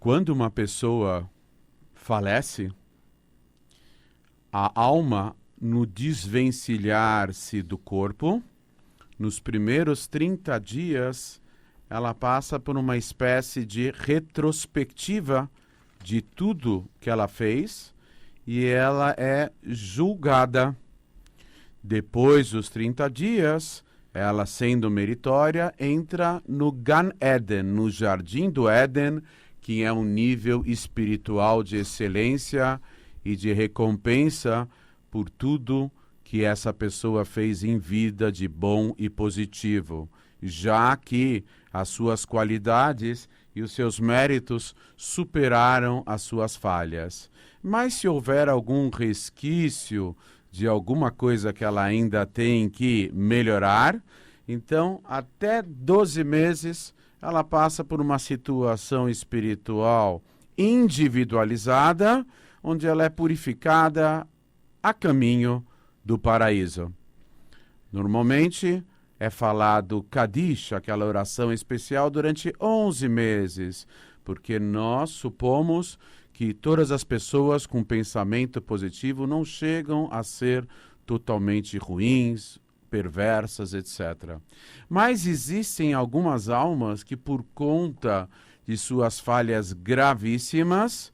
Quando uma pessoa falece, a alma, no desvencilhar-se do corpo, nos primeiros 30 dias, ela passa por uma espécie de retrospectiva de tudo que ela fez e ela é julgada. Depois dos 30 dias, ela, sendo meritória, entra no Gan Eden, no Jardim do Éden, que é um nível espiritual de excelência e de recompensa por tudo que essa pessoa fez em vida de bom e positivo, já que as suas qualidades e os seus méritos superaram as suas falhas. Mas se houver algum resquício de alguma coisa que ela ainda tem que melhorar, então até 12 meses ela passa por uma situação espiritual individualizada, onde ela é purificada a caminho do paraíso. Normalmente é falado Kadish, aquela oração especial, durante 11 meses, porque nós supomos que todas as pessoas com pensamento positivo não chegam a ser totalmente ruins, perversas, etc. Mas existem algumas almas que, por conta de suas falhas gravíssimas,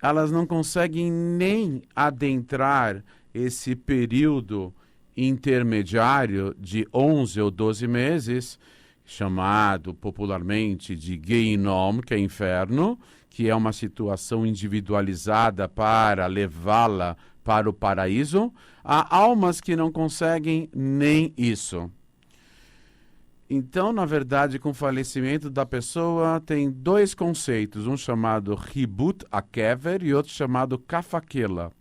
elas não conseguem nem adentrar esse período intermediário de 11 ou 12 meses, chamado popularmente de Gehinom, que é inferno, que é uma situação individualizada para levá-la para o paraíso. Há almas que não conseguem nem isso. Então, na verdade, com o falecimento da pessoa, tem dois conceitos, um chamado Ribut Akever e outro chamado Kafakela.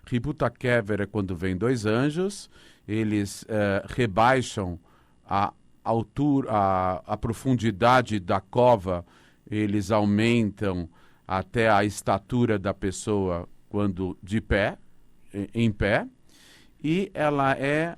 Ribut Akever é quando vem dois anjos, eles rebaixam a altura, a profundidade da cova, eles aumentam até a estatura da pessoa quando de pé, em pé, e ela é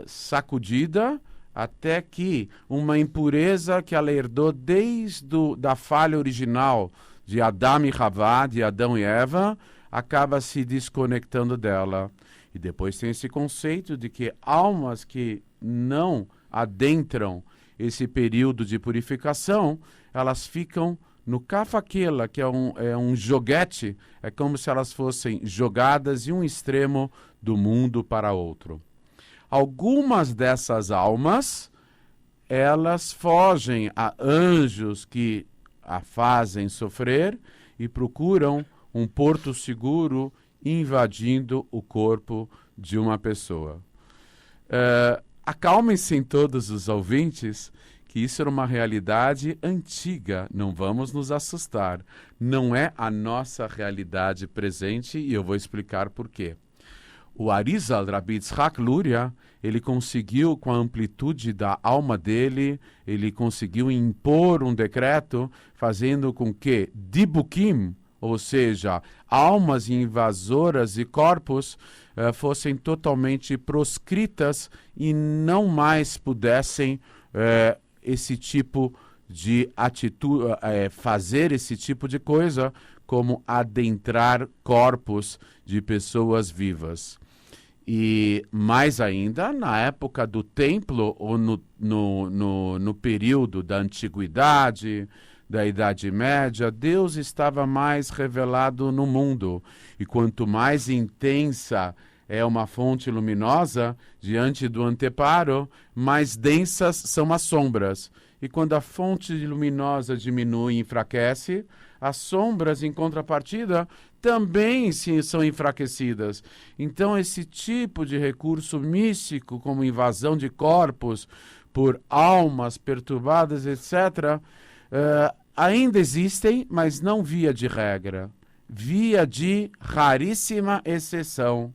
sacudida até que uma impureza que ela herdou desde da falha original de Adão e Havá, de Adão e Eva, acaba se desconectando dela. E depois tem esse conceito de que almas que não adentram esse período de purificação, elas ficam no Kafakela, que é um joguete, é como se elas fossem jogadas de um extremo do mundo para outro. Algumas dessas almas, elas fogem a anjos que a fazem sofrer e procuram um porto seguro invadindo o corpo de uma pessoa. Acalmem-se todos os ouvintes que isso era uma realidade antiga, não vamos nos assustar. Não é a nossa realidade presente e eu vou explicar por quê. O Arizal, Rabbi Yitzhak Luria, ele conseguiu, com a amplitude da alma dele, ele conseguiu impor um decreto fazendo com que Dibukim, ou seja, almas invasoras e corpos, fossem totalmente proscritas e não mais pudessem esse tipo de atitude, fazer esse tipo de coisa, como adentrar corpos de pessoas vivas. E mais ainda, na época do templo, ou no período da antiguidade, da Idade Média, Deus estava mais revelado no mundo. E quanto mais intensa é uma fonte luminosa diante do anteparo, mais densas são as sombras. E quando a fonte luminosa diminui e enfraquece, as sombras, em contrapartida, também são enfraquecidas. Então, esse tipo de recurso místico, como invasão de corpos por almas perturbadas, etc., ainda existem, mas não via de regra. Via de raríssima exceção.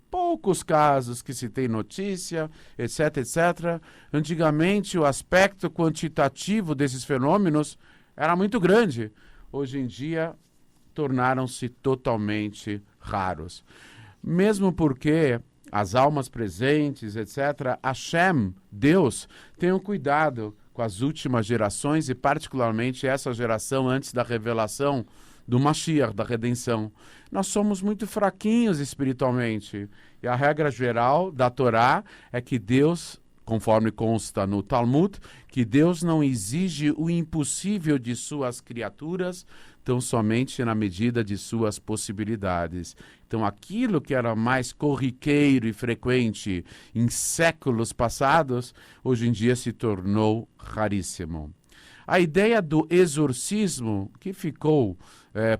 Poucos casos que se tem notícia, etc., etc. Antigamente, o aspecto quantitativo desses fenômenos era muito grande. Hoje em dia, tornaram-se totalmente raros. Mesmo porque as almas presentes, etc., Hashem, Deus, tem um cuidado com as últimas gerações e particularmente essa geração antes da revelação do Mashiach, da redenção. Nós somos muito fraquinhos espiritualmente. E a regra geral da Torá é que Deus, conforme consta no Talmud, que Deus não exige o impossível de suas criaturas, tão somente na medida de suas possibilidades. Então, aquilo que era mais corriqueiro e frequente em séculos passados, hoje em dia se tornou raríssimo. A ideia do exorcismo, que ficou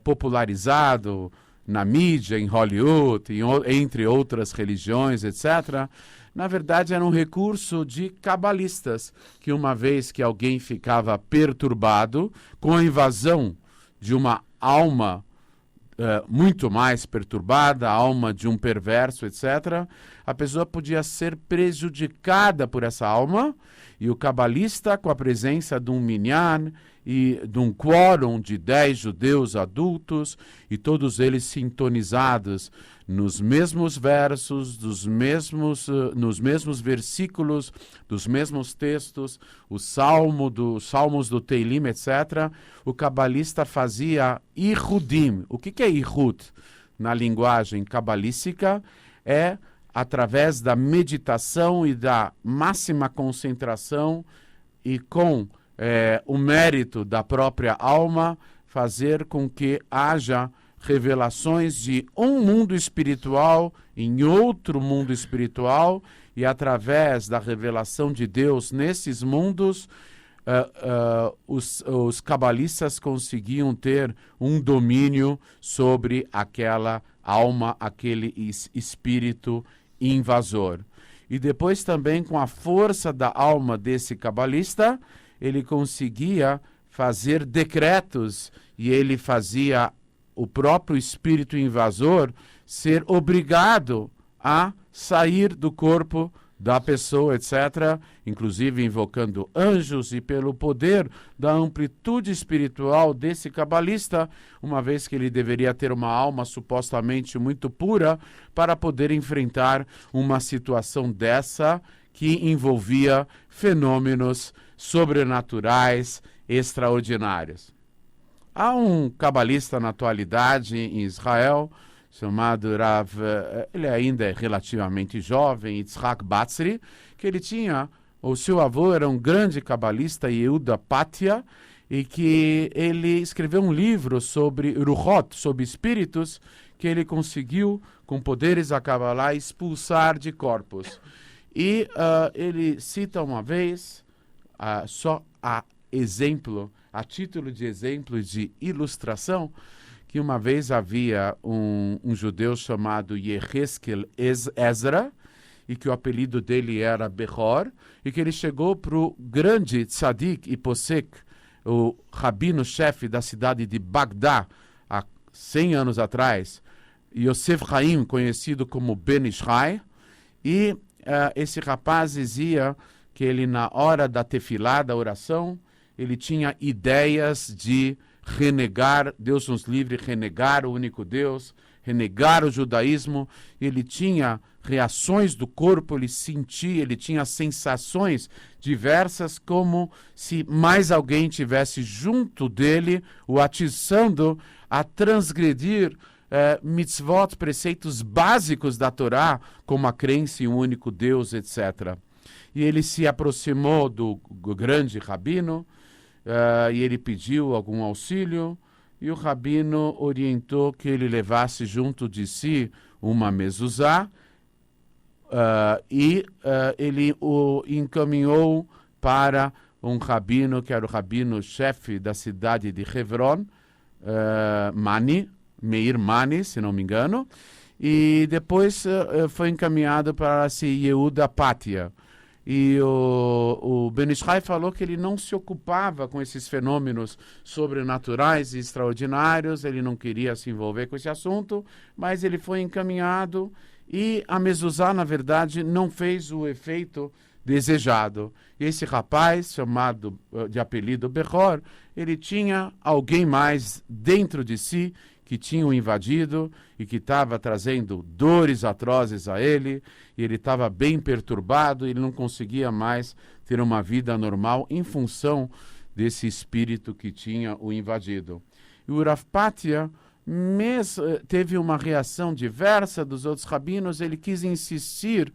popularizado na mídia, em Hollywood, entre outras religiões, etc., na verdade era um recurso de cabalistas, que uma vez que alguém ficava perturbado com a invasão de uma alma muito mais perturbada, a alma de um perverso, etc., a pessoa podia ser prejudicada por essa alma, e o cabalista, com a presença de um minyan e de um quórum de 10 judeus adultos, e todos eles sintonizados nos mesmos versos, nos mesmos versículos, dos mesmos textos, os salmos do Teilim, etc., o cabalista fazia Ihudim. O que é Ihud? Na linguagem cabalística, é através da meditação e da máxima concentração e com o mérito da própria alma, fazer com que haja revelações de um mundo espiritual em outro mundo espiritual, e através da revelação de Deus nesses mundos, os cabalistas conseguiam ter um domínio sobre aquela alma, aquele espírito invasor. E depois também, com a força da alma desse cabalista, ele conseguia fazer decretos, e ele fazia o próprio espírito invasor ser obrigado a sair do corpo da pessoa, etc., inclusive invocando anjos, e pelo poder da amplitude espiritual desse cabalista, uma vez que ele deveria ter uma alma supostamente muito pura para poder enfrentar uma situação dessa que envolvia fenômenos sobrenaturais extraordinários. Há um cabalista na atualidade em Israel, chamado Rav, ele ainda é relativamente jovem, Yitzhak Batzri, que ele tinha, o seu avô era um grande cabalista, Yehuda Patia, e que ele escreveu um livro sobre Ruchot, sobre espíritos, que ele conseguiu, com poderes da Kabbalah, expulsar de corpos. E ele cita uma vez, só a título de exemplo de ilustração, que uma vez havia um judeu chamado Yeheskel Ezra, e que o apelido dele era Behor, e que ele chegou para o grande tzadik e posek, o rabino-chefe da cidade de Bagdá, há 100 anos atrás, Yosef Haim, conhecido como Ben Ishai, e esse rapaz dizia que ele, na hora da tefilá, da oração, ele tinha ideias de renegar, Deus nos livre, renegar o único Deus, renegar o judaísmo. Ele tinha reações do corpo, ele sentia, ele tinha sensações diversas, como se mais alguém tivesse junto dele, o atiçando a transgredir mitzvot, preceitos básicos da Torá, como a crença em um único Deus, etc. E ele se aproximou do grande rabino, e ele pediu algum auxílio, e o rabino orientou que ele levasse junto de si uma mezuzá, e ele o encaminhou para um rabino, que era o rabino-chefe da cidade de Hebron, Meir Mani, se não me engano, e depois foi encaminhado para esse Yehuda Patia. E o Ben Ishai falou que ele não se ocupava com esses fenômenos sobrenaturais e extraordinários, ele não queria se envolver com esse assunto, mas ele foi encaminhado, e a mezuzá, na verdade, não fez o efeito desejado. E esse rapaz, chamado de apelido Behor, ele tinha alguém mais dentro de si que tinham invadido e que estava trazendo dores atrozes a ele, e ele estava bem perturbado, ele não conseguia mais ter uma vida normal em função desse espírito que tinha o invadido. E o Rav Patia teve uma reação diversa dos outros rabinos, ele quis insistir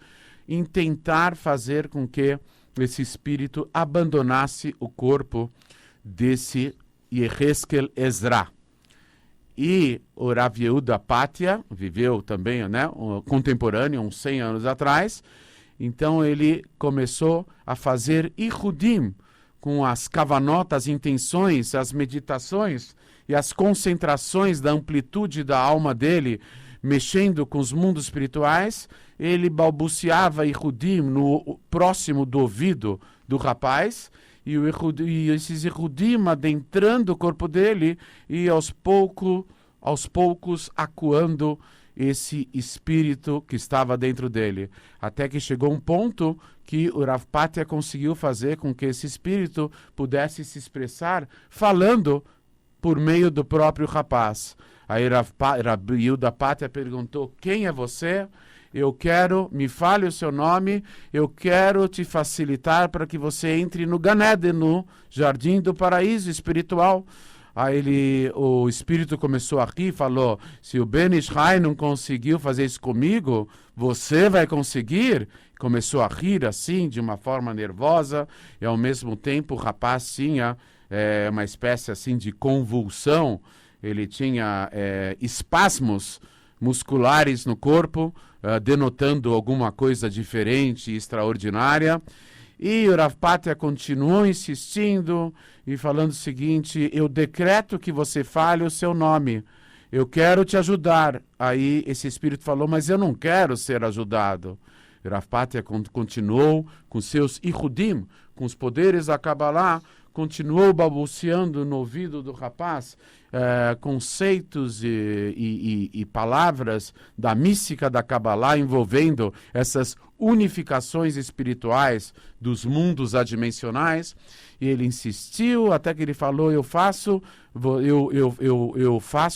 em tentar fazer com que esse espírito abandonasse o corpo desse Yehezkel Ezra. E o Rav Yehuda Patia viveu também, né, contemporâneo, uns 100 anos atrás. Então ele começou a fazer Ihudim com as kavanot, as intenções, as meditações e as concentrações da amplitude da alma dele, mexendo com os mundos espirituais. Ele balbuciava Ihudim no próximo do ouvido do rapaz, e esses Ihudim adentrando o corpo dele e aos poucos acuando esse espírito que estava dentro dele. Até que chegou um ponto que o Rav Patia conseguiu fazer com que esse espírito pudesse se expressar falando por meio do próprio rapaz. Aí Rav Yehuda Patia perguntou: quem é você? Me fale o seu nome, eu quero te facilitar para que você entre no Gan Eden, no Jardim do Paraíso Espiritual. Aí o espírito começou a rir e falou: se o Ben Ishai não conseguiu fazer isso comigo, você vai conseguir? Começou a rir assim, de uma forma nervosa, e ao mesmo tempo o rapaz tinha uma espécie assim de convulsão, ele tinha espasmos musculares no corpo, denotando alguma coisa diferente e extraordinária. E o Rav Patia continuou insistindo e falando o seguinte: eu decreto que você fale o seu nome, eu quero te ajudar. Aí esse espírito falou: mas eu não quero ser ajudado. O Rav Patia continuou com seus Ihudim, com os poderes da Kabbalah, continuou balbuciando no ouvido do rapaz conceitos e palavras da mística da Kabbalah envolvendo essas unificações espirituais dos mundos adimensionais. E ele insistiu até que ele falou: eu faço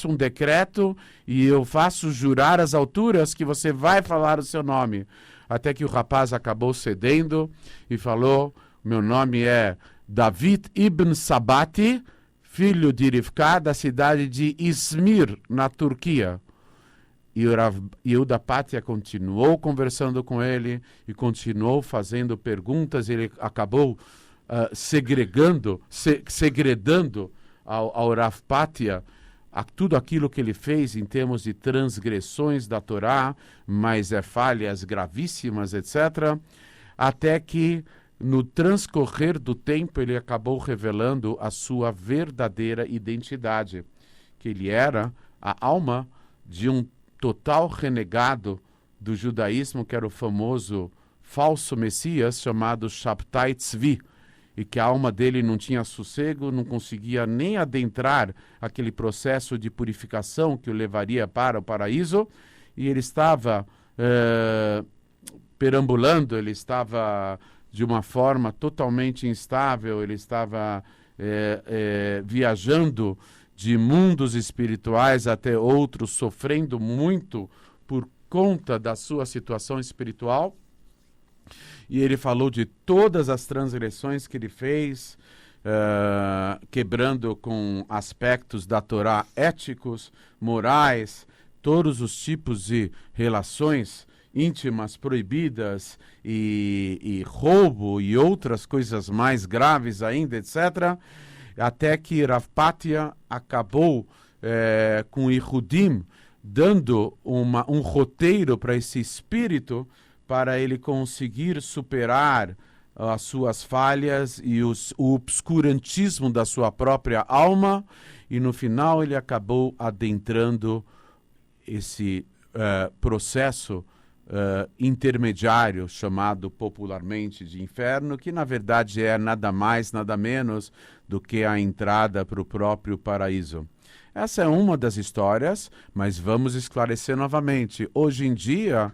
um decreto e eu faço jurar às alturas que você vai falar o seu nome. Até que o rapaz acabou cedendo e falou: meu nome é David Ibn Sabati, filho de Rivka, da cidade de Izmir, na Turquia. E o Rav Yehuda Patia continuou conversando com ele e continuou fazendo perguntas. Ele acabou segredando ao Rav Patia tudo aquilo que ele fez em termos de transgressões da Torá, mas falhas gravíssimas, etc. Até que no transcorrer do tempo, ele acabou revelando a sua verdadeira identidade, que ele era a alma de um total renegado do judaísmo, que era o famoso falso Messias, chamado Shabtai Tzvi, e que a alma dele não tinha sossego, não conseguia nem adentrar aquele processo de purificação que o levaria para o paraíso, e ele estava perambulando, ele estava de uma forma totalmente instável, ele estava viajando de mundos espirituais até outros, sofrendo muito por conta da sua situação espiritual. E ele falou de todas as transgressões que ele fez, quebrando com aspectos da Torá éticos, morais, todos os tipos de relações íntimas proibidas e roubo e outras coisas mais graves ainda, etc. Até que Rav Patia acabou com Ihudim, dando um roteiro para esse espírito, para ele conseguir superar as suas falhas e o obscurantismo da sua própria alma, e no final ele acabou adentrando esse processo intermediário, chamado popularmente de inferno, que na verdade é nada mais, nada menos do que a entrada para o próprio paraíso. Essa é uma das histórias, mas vamos esclarecer novamente. Hoje em dia,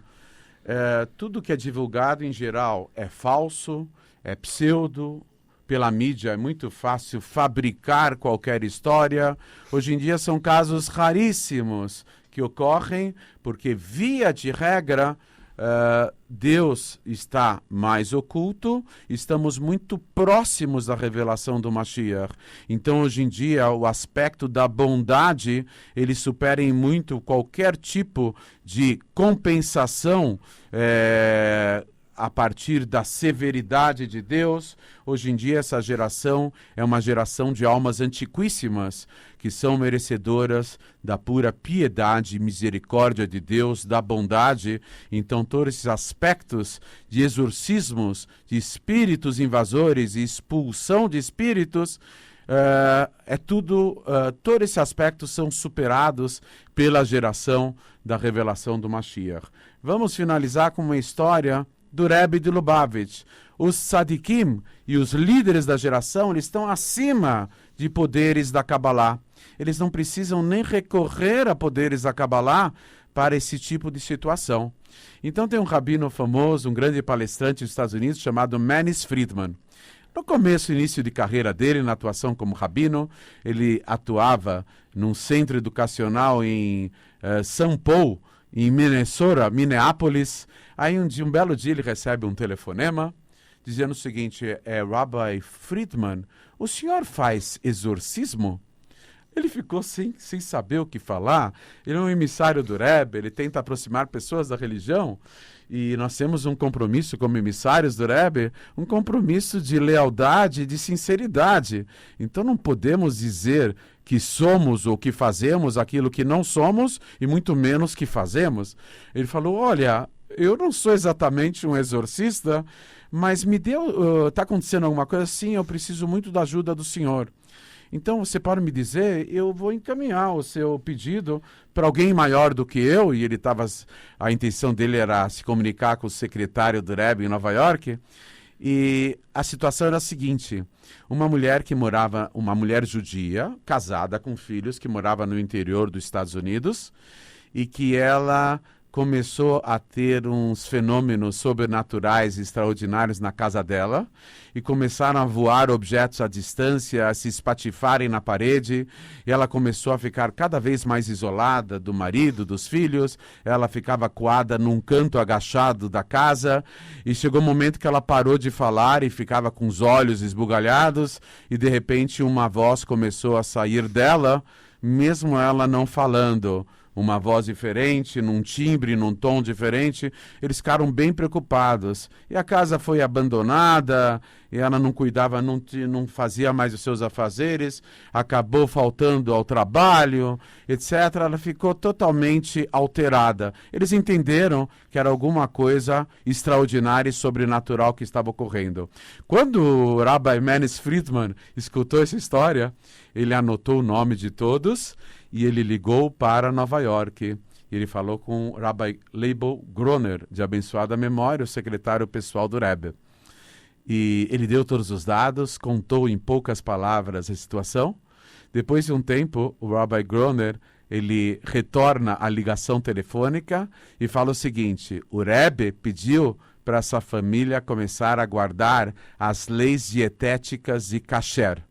tudo que é divulgado em geral é falso, é pseudo. Pela mídia é muito fácil fabricar qualquer história. Hoje em dia são casos raríssimos que ocorrem, porque via de regra Deus está mais oculto, estamos muito próximos da revelação do Mashiach. Então, hoje em dia, o aspecto da bondade, ele supera em muito qualquer tipo de compensação a partir da severidade de Deus. Hoje em dia, essa geração é uma geração de almas antiquíssimas, que são merecedoras da pura piedade e misericórdia de Deus, da bondade. Então, todos esses aspectos de exorcismos, de espíritos invasores e expulsão de espíritos, todos esses aspectos são superados pela geração da revelação do Mashiach. Vamos finalizar com uma história do Rebbe de Lubavitch. Os tzadikim e os líderes da geração, eles estão acima de poderes da Kabbalah. Eles não precisam nem recorrer a poderes da Kabbalah para esse tipo de situação. Então tem um rabino famoso, um grande palestrante dos Estados Unidos, chamado Manis Friedman. No começo, início de carreira dele, na atuação como rabino, ele atuava num centro educacional em São Paulo, em Minneapolis. Aí um belo dia ele recebe um telefonema dizendo o seguinte: Rabbi Friedman, o senhor faz exorcismo? Ele ficou sem saber o que falar. Ele é um emissário do Rebbe, ele tenta aproximar pessoas da religião. E nós temos um compromisso como emissários do Rebbe, um compromisso de lealdade e de sinceridade. Então não podemos dizer que somos ou que fazemos aquilo que não somos e muito menos que fazemos. Ele falou: olha, eu não sou exatamente um exorcista, mas está acontecendo alguma coisa assim, eu preciso muito da ajuda do senhor. Então, você pode me dizer, eu vou encaminhar o seu pedido para alguém maior do que eu, e a intenção dele era se comunicar com o secretário do Rebbe em Nova York, e a situação era a seguinte: uma mulher judia, casada com filhos, que morava no interior dos Estados Unidos, e que ela começou a ter uns fenômenos sobrenaturais extraordinários na casa dela, e começaram a voar objetos à distância, a se espatifarem na parede, e ela começou a ficar cada vez mais isolada do marido, dos filhos. Ela ficava acuada num canto agachado da casa, e chegou um momento que ela parou de falar e ficava com os olhos esbugalhados, e de repente uma voz começou a sair dela, mesmo ela não falando. Uma voz diferente, num timbre, num tom diferente. Eles ficaram bem preocupados. E a casa foi abandonada, e ela não cuidava, não fazia mais os seus afazeres, acabou faltando ao trabalho, etc. Ela ficou totalmente alterada. Eles entenderam que era alguma coisa extraordinária e sobrenatural que estava ocorrendo. Quando o Rabbi Manis Friedman escutou essa história, ele anotou o nome de todos e ele ligou para Nova York. Ele falou com o Rabbi Leibel Groner, de abençoada memória, o secretário pessoal do Rebbe. E ele deu todos os dados, contou em poucas palavras a situação. Depois de um tempo, o Rabbi Groner, ele retorna à ligação telefônica e fala o seguinte: o Rebbe pediu para essa família começar a guardar as leis dietéticas de kasher.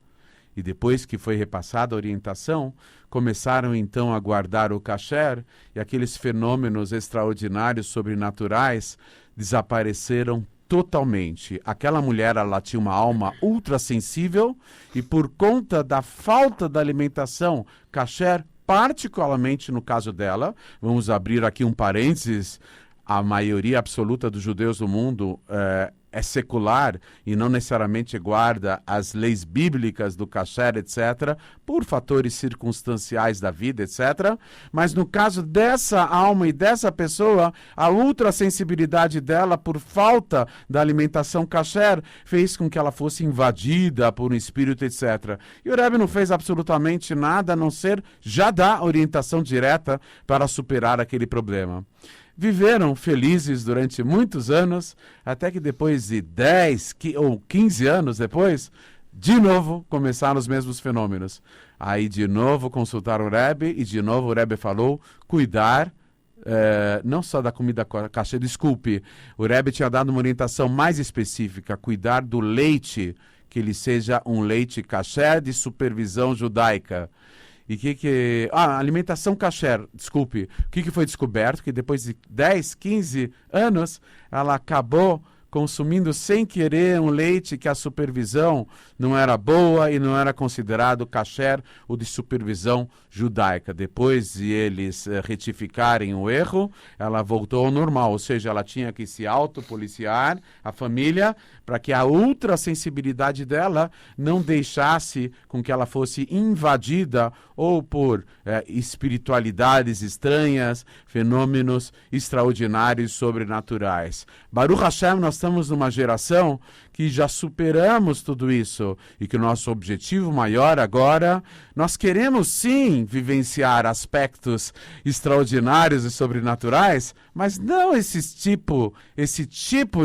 E depois que foi repassada a orientação, começaram então a guardar o kasher, e aqueles fenômenos extraordinários, sobrenaturais, desapareceram totalmente. Aquela mulher, ela tinha uma alma ultrassensível, e por conta da falta da alimentação kasher, particularmente no caso dela, vamos abrir aqui um parênteses, a maioria absoluta dos judeus do mundo é secular e não necessariamente guarda as leis bíblicas do kasher, etc., por fatores circunstanciais da vida, etc. Mas no caso dessa alma e dessa pessoa, a ultrassensibilidade dela por falta da alimentação kasher fez com que ela fosse invadida por um espírito, etc. E o Rebbe não fez absolutamente nada a não ser já dar orientação direta para superar aquele problema. Viveram felizes durante muitos anos, até que depois de 10 ou 15 anos depois, de novo começaram os mesmos fenômenos. Aí de novo consultaram o Rebbe, e de novo o Rebbe falou cuidar, não só da comida kasher, desculpe, o Rebbe tinha dado uma orientação mais específica, cuidar do leite, que ele seja um leite kasher de supervisão judaica. Alimentação kasher, desculpe. O que foi descoberto? Que depois de 10, 15 anos, ela acabou consumindo sem querer um leite que a supervisão não era boa e não era considerado kasher, o de supervisão judaica. Depois de eles retificarem o erro, ela voltou ao normal, ou seja, ela tinha que se autopoliciar, a família, para que a ultrassensibilidade dela não deixasse com que ela fosse invadida ou por espiritualidades estranhas, fenômenos extraordinários, sobrenaturais. Baruch Hashem, nós estamos numa geração que já superamos tudo isso e que o nosso objetivo maior agora, nós queremos sim vivenciar aspectos extraordinários e sobrenaturais, mas não esse tipo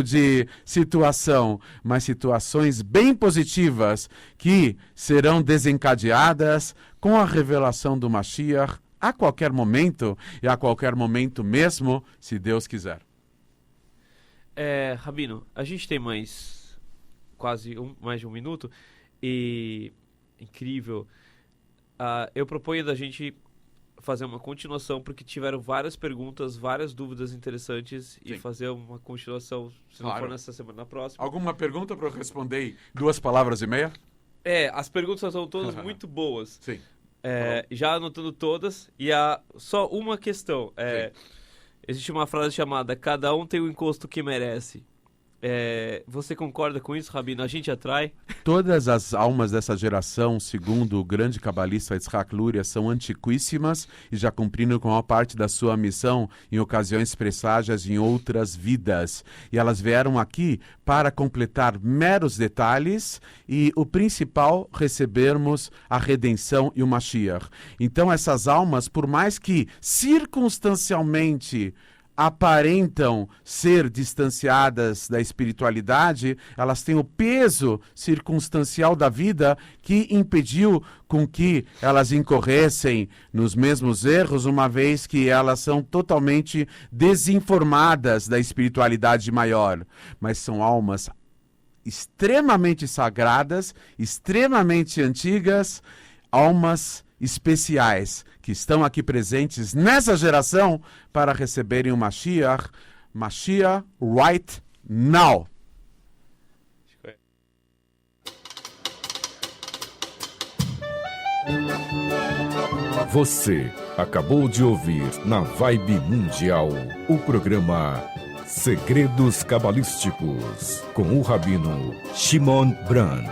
de situação, mas situações bem positivas que serão desencadeadas com a revelação do Mashiach a qualquer momento e a qualquer momento mesmo, se Deus quiser. Rabino, a gente tem mais de um minuto e incrível. Eu proponho da gente fazer uma continuação, porque tiveram várias perguntas, várias dúvidas interessantes. Sim. E fazer uma continuação, se não for nessa semana, na próxima. Alguma pergunta para eu responder em 2 palavras e meia? As perguntas são todas muito boas. Sim. Já anotando todas, e só uma questão. Existe uma frase chamada: cada um tem o encosto que merece. Você concorda com isso, Rabino? A gente atrai? Todas as almas dessa geração, segundo o grande cabalista Yitzhak Luria, são antiquíssimas e já cumprindo com a parte da sua missão em ocasiões presságias em outras vidas. E elas vieram aqui para completar meros detalhes e o principal, recebermos a redenção e o Mashiach. Então essas almas, por mais que circunstancialmente aparentam ser distanciadas da espiritualidade, elas têm o peso circunstancial da vida que impediu com que elas incorressem nos mesmos erros, uma vez que elas são totalmente desinformadas da espiritualidade maior. Mas são almas extremamente sagradas, extremamente antigas, almas especiais que estão aqui presentes nessa geração para receberem o Mashiach right now. Você acabou de ouvir na Vibe Mundial o programa Segredos Cabalísticos com o Rabino Shimon Brand.